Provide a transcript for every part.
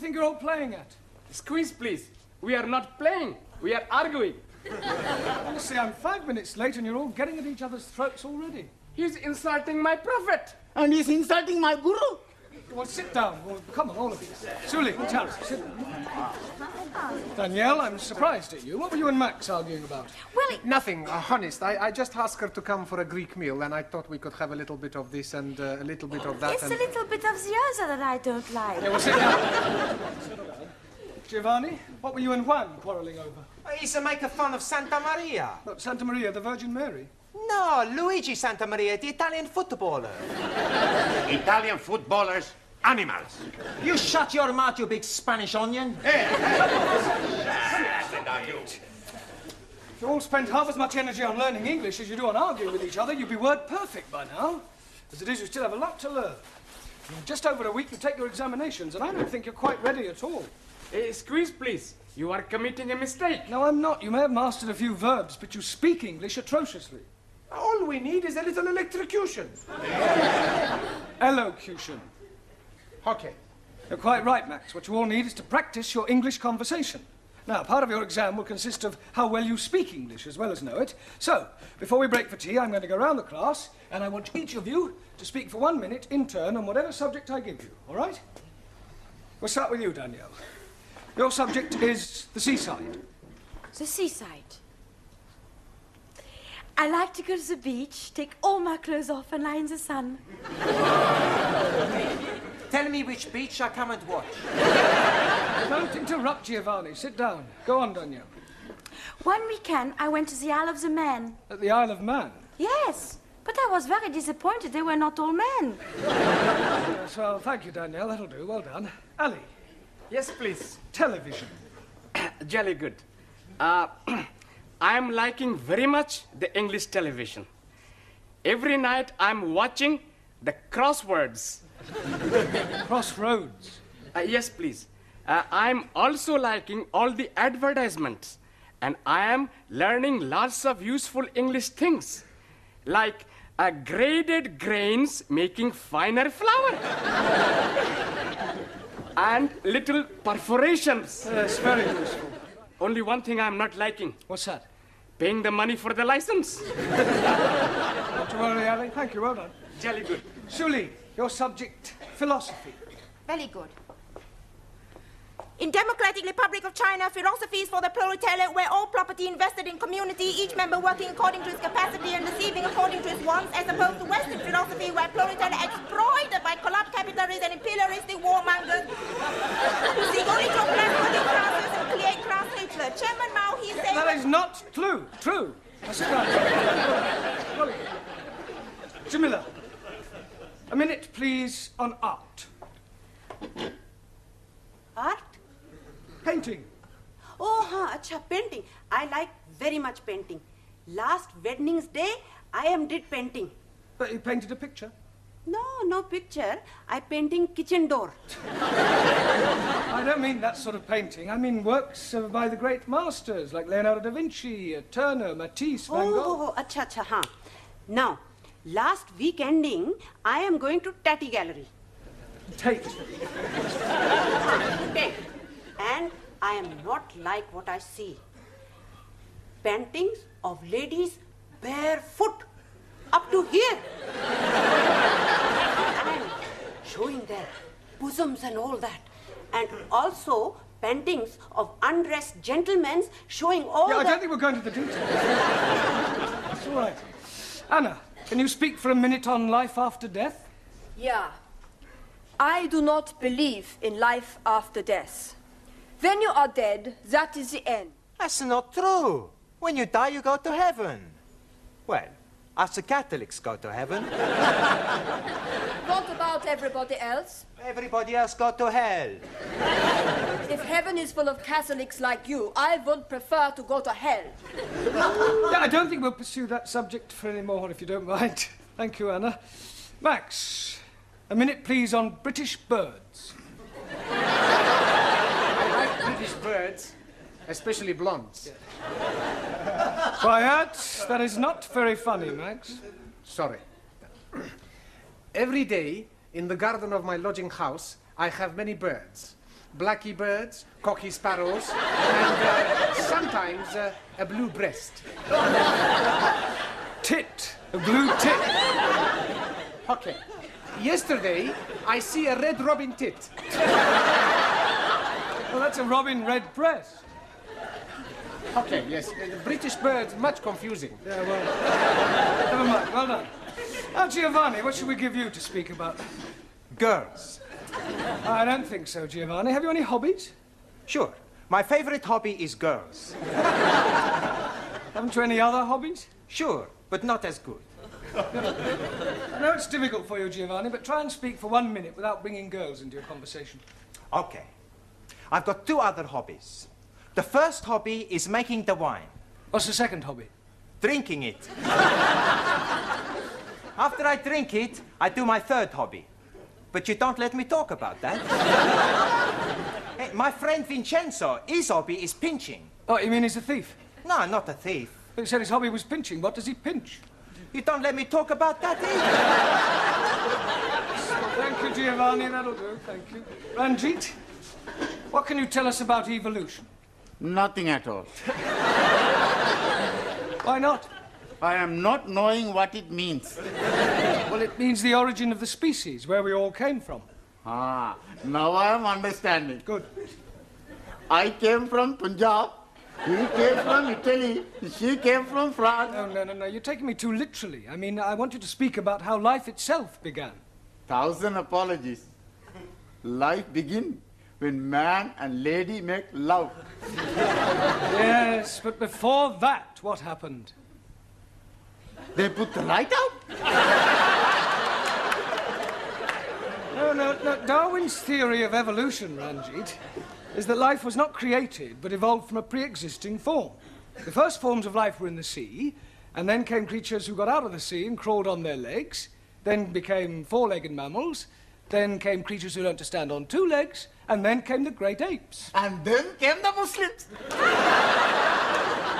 think you're all playing at? Squeeze, please. We are not playing. We are arguing. Honestly, I'm 5 minutes late and you're all getting at each other's throats already. He's insulting my prophet. And he's insulting my guru. Well, sit down. Well, come on, all of you. Suli, Tara, sit down. Danielle, I'm surprised at you. What were you and Max arguing about? Well, Nothing, honest. I just asked her to come for a Greek meal, and I thought we could have a little bit of this and a little bit of that. it's a little bit of the other that I don't like. Yeah, well, sit down. Giovanni, what were you and Juan quarrelling over? He's a making fun of Santa Maria. Look, Santa Maria, the Virgin Mary. No, Luigi Santa Maria, the Italian footballer. Italian footballers, animals. You shut your mouth, you big Spanish onion. If you all spent half as much energy on learning English as you do on arguing with each other, you'd be word perfect by now. As it is, you still have a lot to learn. In just over a week, you take your examinations, and I don't think you're quite ready at all. Squeeze, please. You are committing a mistake. No, I'm not. You may have mastered a few verbs, but you speak English atrociously. All we need is a little electrocution. Elocution. Okay. You're quite right, Max. What you all need is to practice your English conversation. Now, part of your exam will consist of how well you speak English as well as know it. So, before we break for tea, I'm going to go round the class, and I want each of you to speak for 1 minute in turn on whatever subject I give you, all right? We'll start with you, Danielle. Your subject is the seaside. The seaside. I like to go to the beach, take all my clothes off and lie in the sun. Tell me which beach I come and watch. Don't interrupt, Giovanni. Sit down. Go on, Danielle. One weekend, I went to the Isle of the Man. At the Isle of Man. Yes, but I was very disappointed they were not all men. Yes, well, thank you, Danielle. That'll do. Well done. Ali, Yes, please. television. Jolly good. I'm liking very much the English television. Every night I'm watching the crosswords. Crossroads. Yes, please. I'm also liking all the advertisements. And I am learning lots of useful English things. Like graded grains making finer flour. And little perforations. Yes, very useful. Only one thing I'm not liking. What's that? Paying the money for the license. Not to worry, Ali. Thank you. Well done. Jolly good. Suli, your subject, philosophy. Very good. In Democratic Republic of China, philosophy is for the proletariat, where all property invested in community, each member working according to his capacity and receiving according to his wants, as opposed to Western philosophy, where proletariat exploited by corrupt capitalists and imperialistic warmongers who seek only to oppress working classes and create class hatred. Chairman Mao, he said... That is not true. Now sit down. Well, Jamila, a minute, please, on art. Art? Painting. Oh, acha, painting. I like very much painting. Last Wednesday's day, I did painting. But you painted a picture. No picture. I painting kitchen door. I don't mean that sort of painting. I mean works by the great masters like Leonardo da Vinci, Turner, Matisse, Van Gogh. Oh, acha, huh. Now, last week ending, I am going to Tatty Gallery. Tate. Tate. And I am not like what I see. Paintings of ladies barefoot up to here. And showing their bosoms and all that. And also paintings of undressed gentlemen showing all I the... don't think we're going to the details. It's all right. Anna, can you speak for a minute on life after death? Yeah. I do not believe in life after death. When you are dead, that is the end. That's not true. When you die, you go to heaven. Well, us the Catholics go to heaven. What about everybody else? Everybody else go to hell. If heaven is full of Catholics like you, I would prefer to go to hell. Yeah, I don't think we'll pursue that subject for any more, if you don't mind. Thank you, Anna. Max, a minute, please, on British birds. British birds, especially blondes. Quiet. That is not very funny, Max. Sorry. Every day, in the garden of my lodging house, I have many birds. blacky birds, cocky sparrows, and sometimes a blue breast. Tit. A blue tit. Okay. Yesterday, I see a red robin tit. Well, that's a robin redbreast. Okay, yes. The British birds, much confusing. Yeah, well, never mind. Well done. Now, Giovanni, what should we give you to speak about? Girls. I don't think so, Giovanni. Have you any hobbies? Sure. My favorite hobby is girls. Haven't you any other hobbies? Sure, but not as good. I know it's difficult for you, Giovanni, but try and speak for 1 minute without bringing girls into your conversation. Okay. I've got 2 other hobbies. The first hobby is making the wine. What's the second hobby? Drinking it. After I drink it, I do my third hobby. But you don't let me talk about that. Hey, my friend Vincenzo, his hobby is pinching. Oh, you mean he's a thief? No, not a thief. But you said his hobby was pinching. What does he pinch? You don't let me talk about that either. Thank you, Giovanni. That'll do. Thank you. Ranjit, what can you tell us about evolution? Nothing at all. Why not? I am not knowing what it means. Well, it means the origin of the species, where we all came from. Ah, now I am understanding. Good. I came from Punjab. He came from Italy. She came from France. No. You're taking me too literally. I mean, I want you to speak about how life itself began. 1,000 apologies. Life begins when man and lady make love. Yes, but before that, what happened? They put the light out? No. Darwin's theory of evolution, Ranjit, is that life was not created, but evolved from a pre-existing form. The first forms of life were in the sea, and then came creatures who got out of the sea and crawled on their legs, then became 4-legged mammals, then came creatures who learned to stand on 2 legs, and then came the great apes. And then came the Muslims.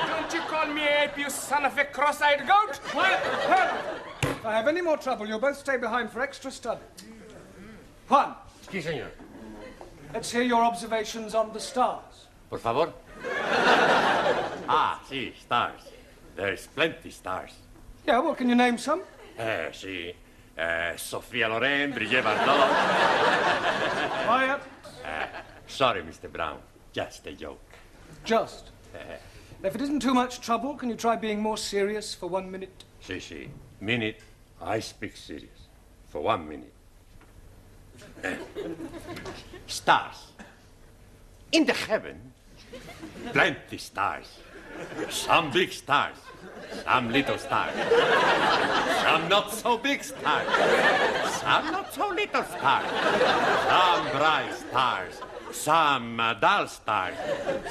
Don't you call me ape, you son of a cross-eyed goat? Quiet! If I have any more trouble, you'll both stay behind for extra study. Juan, Sí, señor. let's hear your observations on the stars. Por favor. Sí, stars. There's plenty stars. Yeah, well, can you name some? Sí. Sophia Loren, Brigitte Bardot. Quiet. Sorry, Mr. Brown. Just a joke. Just. If it isn't too much trouble, can you try being more serious for 1 minute? Sí. Minute, I speak serious. For 1 minute. Stars. In the heaven, plenty stars. Some big stars. Some little stars. Some not so big stars. Some not so little stars. Some bright stars. Some dull stars.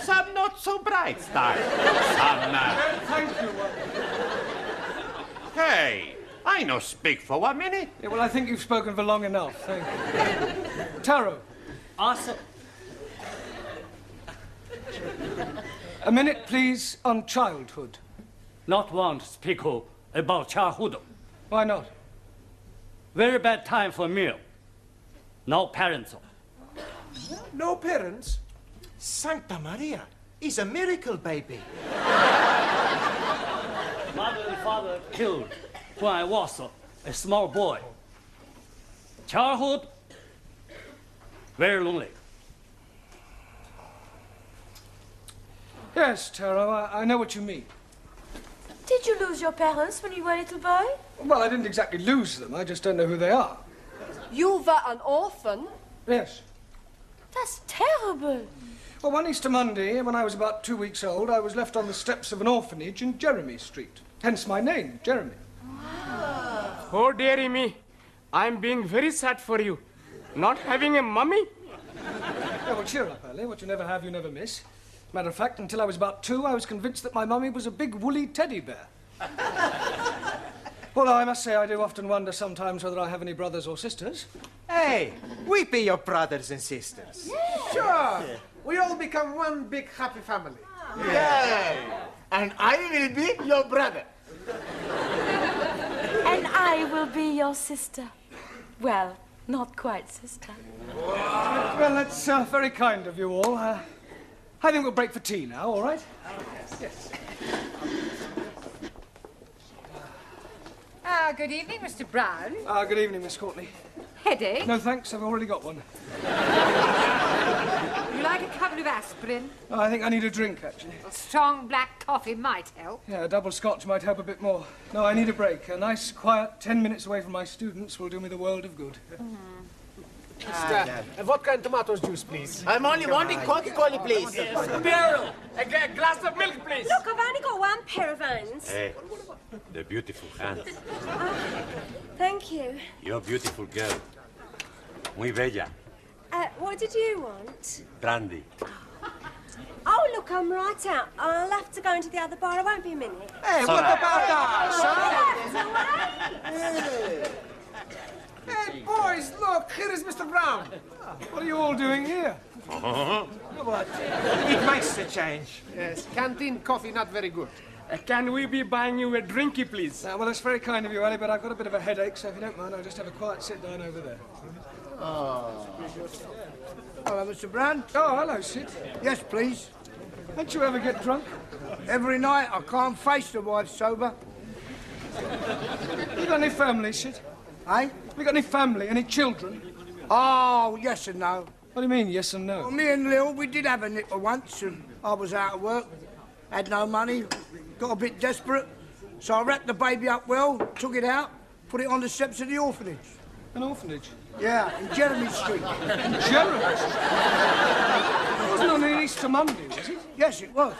Some not so bright stars. Some... Thank you. Hey, I no speak for 1 minute. Yeah, well, I think you've spoken for long enough. Thank you. Taro. Awesome. A minute, please, on childhood. Not want to speak about childhood. Why not? Very bad time for me. No parents. No parents? Santa Maria, he's a miracle baby. Mother and father killed when I was a small boy. Childhood, very lonely. Yes, Taro, I know what you mean. Did you lose your parents when you were a little boy? Well, I didn't exactly lose them. I just don't know who they are. You were an orphan? Yes. That's terrible. Well, one Easter Monday, when I was about 2 weeks old, I was left on the steps of an orphanage in Jeremy Street. Hence my name, Jeremy. Oh, dearie me. I'm being very sad for you. Not having a mummy? Yeah, well, cheer up, Ellie. What you never have, you never miss. Matter of fact, until I was about 2, I was convinced that my mummy was a big woolly teddy bear. Although I must say I do often wonder sometimes whether I have any brothers or sisters. Hey, we be your brothers and sisters. Sure. We all become one big happy family. Yeah. And I will be your brother. And I will be your sister. Well, Not quite, sister. Well, that's very kind of you all. I think we'll break for tea now, all right? Yes. Good evening, Mr. Brown. Good evening, Miss Courtney. Headache? No, thanks. I've already got one. You like a couple of aspirin? Oh, I think I need a drink, actually. A strong black coffee might help. Yeah, a double scotch might help a bit more. No, I need a break. A nice, quiet 10 minutes away from my students will do me the world of good. A vodka and tomatoes juice, please. I'm only wanting Coca-Cola, please. Beryl, a glass of milk, please. Look, I've only got one pair of hands. Hey, the beautiful hands. Thank you. You're a beautiful girl. Muy bella. What did you want? Brandy. Oh, look, I'm right out. I'll have to go into the other bar. I won't be a minute. Hey, what about that, Hey, boys, look, here is Mr. Brown. What are you all doing here? It makes a change. Yes, canteen coffee not very good. Can we be buying you a drinky, please? Well, that's very kind of you, Ali, but I've got a bit of a headache, so if you don't mind, I'll just have a quiet sit down over there. Hello, Mr. Brown. Oh, hello, Sid. Yes, please. Don't you ever get drunk? Every night. I can't face the wife sober. You got any family, Sid? Eh? You got any family, any children? Oh, yes and no. What do you mean, yes and no? Well, me and Lil, we did have a nipper once, and I was out of work, had no money, got a bit desperate, so I wrapped the baby up well, took it out, put it on the steps of the orphanage. An orphanage? Yeah, in Jeremy Street. In Jeremy Street? It wasn't on an Easter Monday, was it? Yes, it was.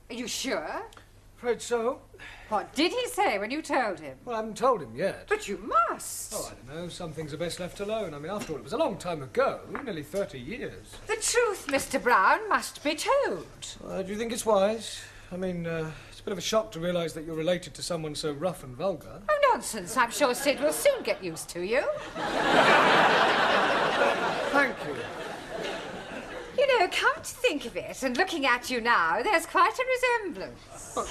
Are you sure? Afraid so. What did he say when you told him? Well, I haven't told him yet. But you must. Oh, I don't know. Some things are best left alone. I mean, after all, it was a long time ago. Nearly 30 years. The truth, Mr. Brown, must be told. Do you think it's wise? I mean, it's a bit of a shock to realise that you're related to someone so rough and vulgar. Oh, nonsense. I'm sure Sid will soon get used to you. Thank you. You know, come to think of it, and looking at you now, there's quite a resemblance. Oh,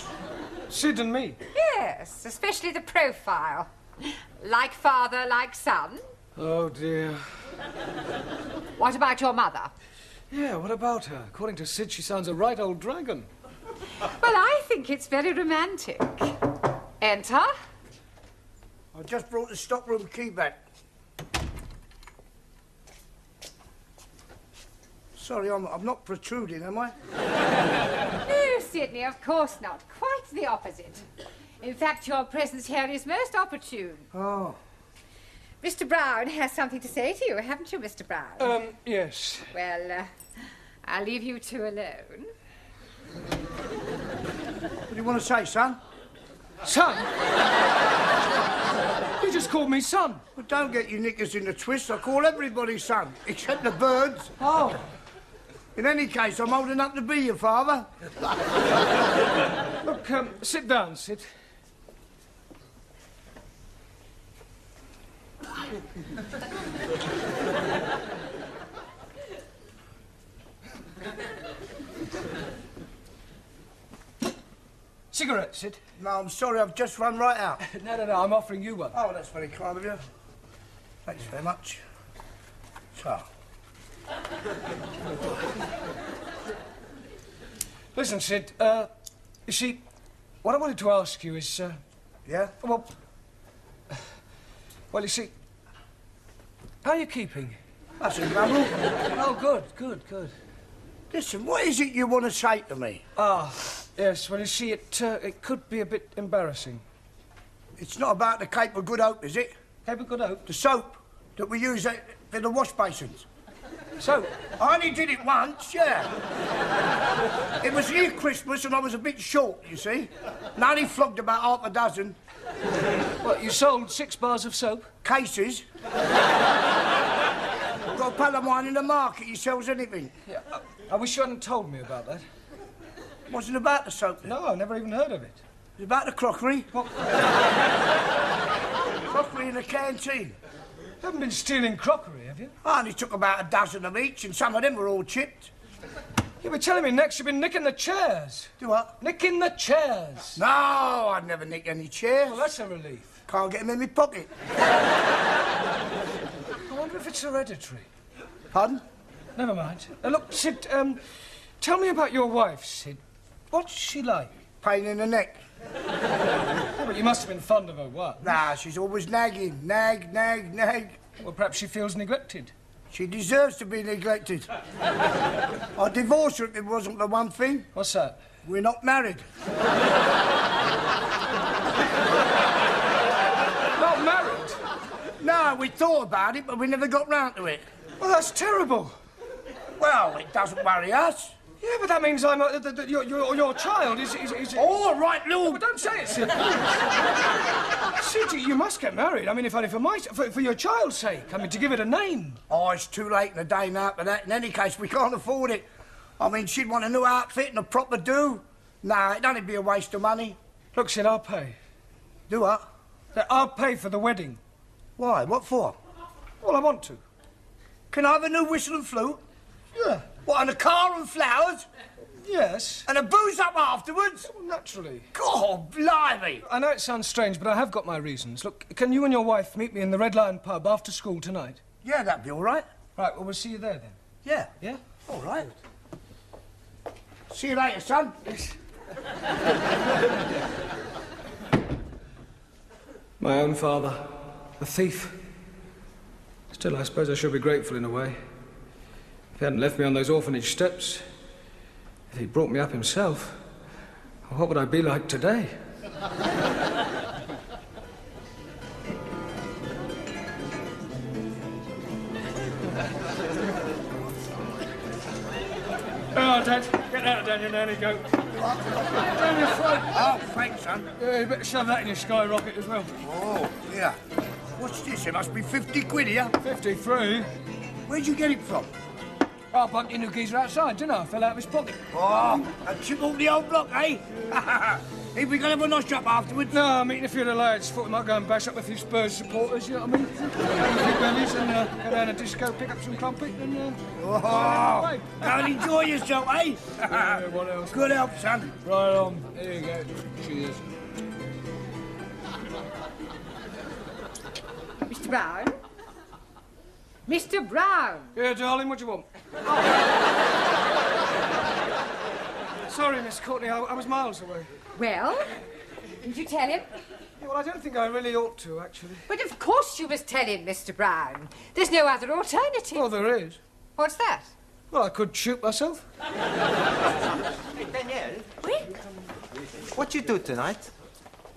Sid and me? Yes, especially the profile. Like father, like son. Oh, dear. What about your mother? Yeah, what about her? According to Sid, she sounds a right old dragon. Well, I think it's very romantic. Enter. I just brought the stockroom key back. Sorry, I'm not protruding, am I? No, Sidney, of course not. Quite the opposite. In fact, your presence here is most opportune. Oh. Mr. Brown has something to say to you, haven't you, Mr. Brown? Yes. Well, I'll leave you two alone. What do you want to say, son? Son? You just called me son. Well, don't get your knickers in a twist. I call everybody son, except the birds. Oh. In any case, I'm old enough to be your father. Look, sit down, Sid. Cigarette, Sid? No, I'm sorry, I've just run right out. No, I'm offering you one. Oh, that's very kind of you. Thanks very much. So. Listen, Sid, you see, what I wanted to ask you is, Yeah? well, you see, how are you keeping? That's a trouble. Oh, good. Listen, what is it you want to say to me? Yes, well, you see, it could be a bit embarrassing. It's not about the Cape of Good Hope, is it? Cape of Good Hope? The soap that we use for the wash basins. So, I only did it once, yeah. It was near Christmas and I was a bit short, you see. And I only flogged about half a dozen. what, you sold 6 bars of soap? Cases. Got a pal of mine in the market, he sells anything. Yeah, I wish you hadn't told me about that. Wasn't about the soap. No, I've never even heard of it. It was about the crockery. What? Crockery in the canteen. You haven't been stealing crockery, have you? I only took about a dozen of each, and some of them were all chipped. You were telling me next you've been nicking the chairs. Do what? Nicking the chairs. No, I'd never nick any chairs. Well, that's a relief. Can't get them in my pocket. I wonder if it's hereditary. Pardon? Never mind. Look, Sid, tell me about your wife, Sid. What's she like? Pain in the neck. Oh, but you must have been fond of her, what? Nah, she's always nagging. Nag, nag, nag. Well, perhaps she feels neglected. She deserves to be neglected. I'd divorce her if it wasn't the one thing. What's that? We're not married. Not married? No, we thought about it, but we never got round to it. Well, that's terrible. Well, it doesn't worry us. Yeah, but that means your child is... All right, Lou. But don't say it, Sid. Sid, you must get married. I mean, if only for your child's sake. I mean, to give it a name. Oh, it's too late in the day now for that. In any case, we can't afford it. I mean, she'd want a new outfit and a proper do. Nah, it'd only be a waste of money. Look, Sid, I'll pay. Do what? I'll pay for the wedding. Why? What for? Well, I want to. Can I have a new whistle and flute? Yeah. What, and a car and flowers? Yes. And a booze up afterwards? Well, naturally. God, blimey. I know it sounds strange, but I have got my reasons. Look, can you and your wife meet me in the Red Lion pub after school tonight? Yeah, that'd be all right. Right, well, we'll see you there then. Yeah. Yeah? All right. See you later, son. Yes. My own father, a thief. Still, I suppose I should be grateful in a way. If he hadn't left me on those orphanage steps, if he'd brought me up himself, what would I be like today? Oh, Dad, get that down your nanny goat. Down your throat. Oh, thanks, son. Yeah, you better shove that in your skyrocket as well. Oh, yeah. What's this? It must be 50 quid here. 53? Where'd you get it from? I bumped into a geezer outside, didn't I? Fell out of his pocket. Oh, and chip all the old block, eh? If we gonna have a nosh up afterwards? No, I'm meeting a few of the lads. Thought we might go and bash up a few Spurs supporters, you know what I mean? Have a few bellies and go down a disco, pick up some crumpet and... Oh, go and enjoy yourself, eh? Yeah, what else? Good help, son. Right on. There you go. Cheers. Mr. Brown? Mr. Brown! Yeah, darling, what do you want? Sorry, Miss Courtney, I was miles away. Well, did you tell him? Yeah, well, I don't think I really ought to, actually. But of course you must tell him, Mr. Brown. There's no other alternative. Well, there is. What's that? Well, I could shoot myself. Hey, Danielle. Oui? What you do tonight?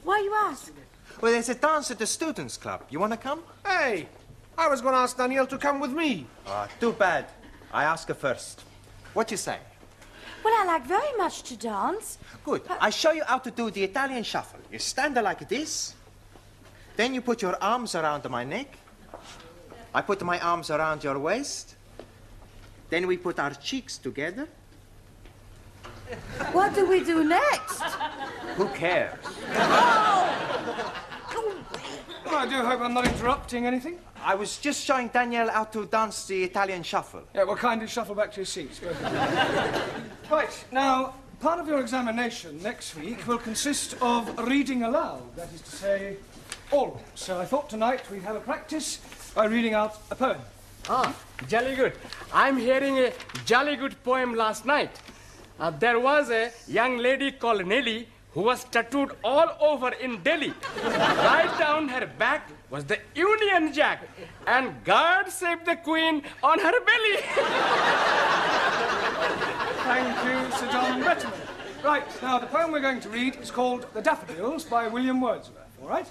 Why you ask? Well, there's a dance at the Students' Club. You want to come? Hey, I was going to ask Danielle to come with me. Ah, too bad. I ask her first. What you say? Well, I like very much to dance. Good. I show you how to do the Italian shuffle. You stand there like this. Then you put your arms around my neck. I put my arms around your waist. Then we put our cheeks together. What do we do next? Who cares? Well, I do hope I'm not interrupting anything. I was just showing Danielle how to dance the Italian shuffle. Yeah, well, kindly shuffle back to your seats. Go ahead. Right, now, part of your examination next week will consist of reading aloud. That is to say, always. So I thought tonight we'd have a practice by reading out a poem. Ah, jolly good. I'm hearing a jolly good poem last night. There was a young lady called Nelly who was tattooed all over in Delhi. Right down her back was the Union Jack, and God save the Queen on her belly. Thank you, Sir John Betterman. Right, now the poem we're going to read is called The Daffodils by William Wordsworth, all right?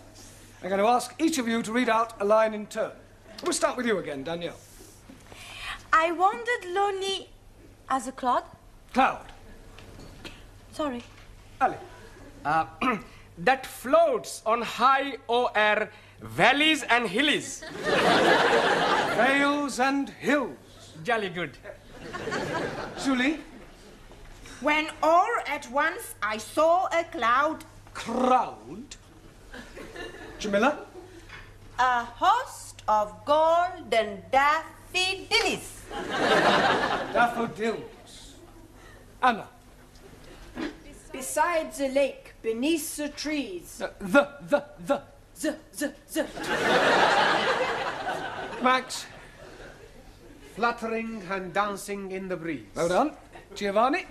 I'm going to ask each of you to read out a line in turn. We'll start with you again, Danielle. I wandered lonely as a clod. Cloud. Sorry. Ali. That floats on high o'er valleys and hillies. Vales and hills. Jolly good. Julie. When all at once I saw a cloud. Crowd? Jamila? A host of golden daffodils. Daffodils. Anna? Beside the lake, beneath the trees. The. Z. Max? Fluttering and dancing in the breeze. Well done. Giovanni?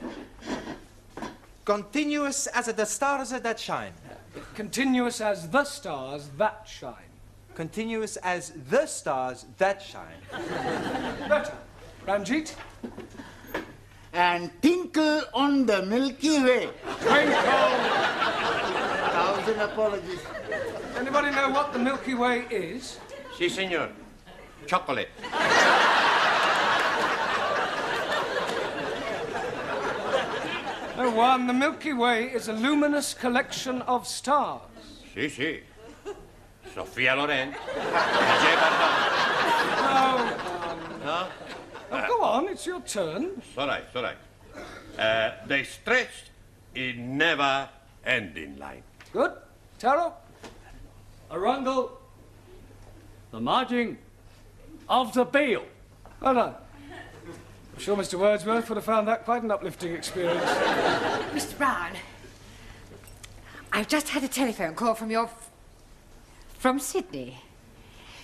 Continuous as the stars that shine. Continuous as the stars that shine. Continuous as the stars that shine. Better. Ranjit? And tinkle on the Milky Way. Twinkle. 1,000 apologies. Anybody know what the Milky Way is? Si, senor. Chocolate. No one. The Milky Way is a luminous collection of stars. Si, si. Sofia Loren. No. Oh, go on, it's your turn. It's all right, it's all right. They stretched in never-ending line. Good. Taro? Arundel, the margin of the bill. Well done. I'm sure Mr. Wordsworth would have found that quite an uplifting experience. Mr. Brown, I've just had a telephone call from Sydney.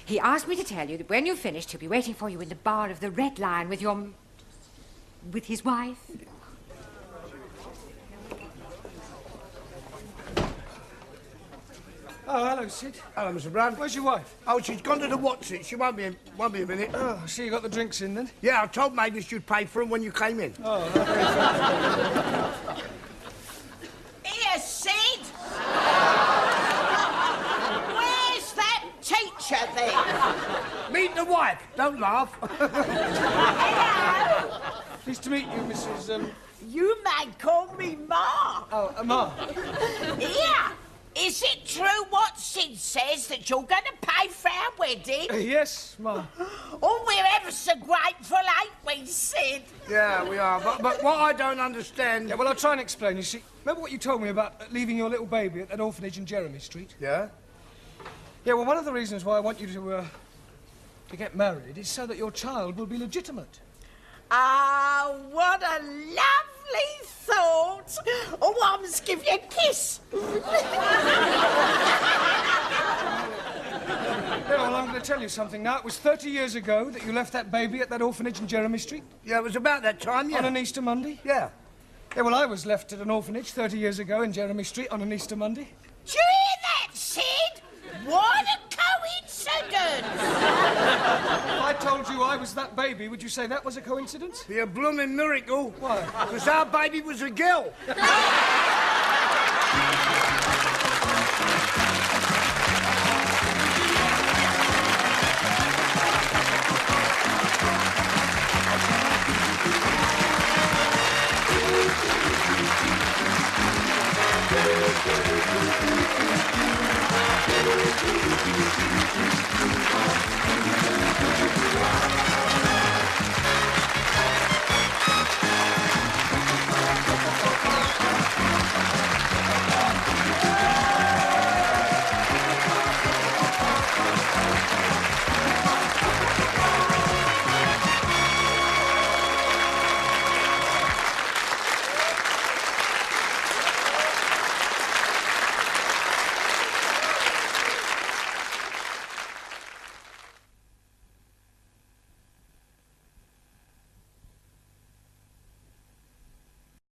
He asked me to tell you that when you've finished, he'll be waiting for you in the bar of the Red Lion with his wife. Oh, hello, Sid. Hello, Mr. Brown. Where's your wife? Oh, she's gone to the Watson. She won't be a minute. Oh, I see you got the drinks in then. Yeah, I told Mavis you'd pay for them when you came in. Oh, Here, Sid! Where's that teacher then? Meet the wife. Don't laugh. Hello! Pleased to meet you, Mrs. You may call me Ma. Oh, Ma. Here! Is it true what Sid says that you're going to pay for our wedding? Yes, Ma. Oh, we're ever so grateful, ain't we, Sid? Yeah, we are. But what I don't understand... Yeah, well, I'll try and explain. You see, remember what you told me about leaving your little baby at that orphanage in Jeremy Street? Yeah? Yeah, well, one of the reasons why I want you to get married is so that your child will be legitimate. Ah, what a lovely thought. Oh, I must give you a kiss. Yeah, well, I'm going to tell you something now. It was 30 years ago that you left that baby at that orphanage in Jeremy Street. Yeah, it was about that time, yeah. On an Easter Monday? Yeah. Yeah, well, I was left at an orphanage 30 years ago in Jeremy Street on an Easter Monday. Do you hear that, Sid? What a coincidence! If I told you I was that baby, would you say that was a coincidence? Be a blooming miracle. Why? Because our baby was a girl.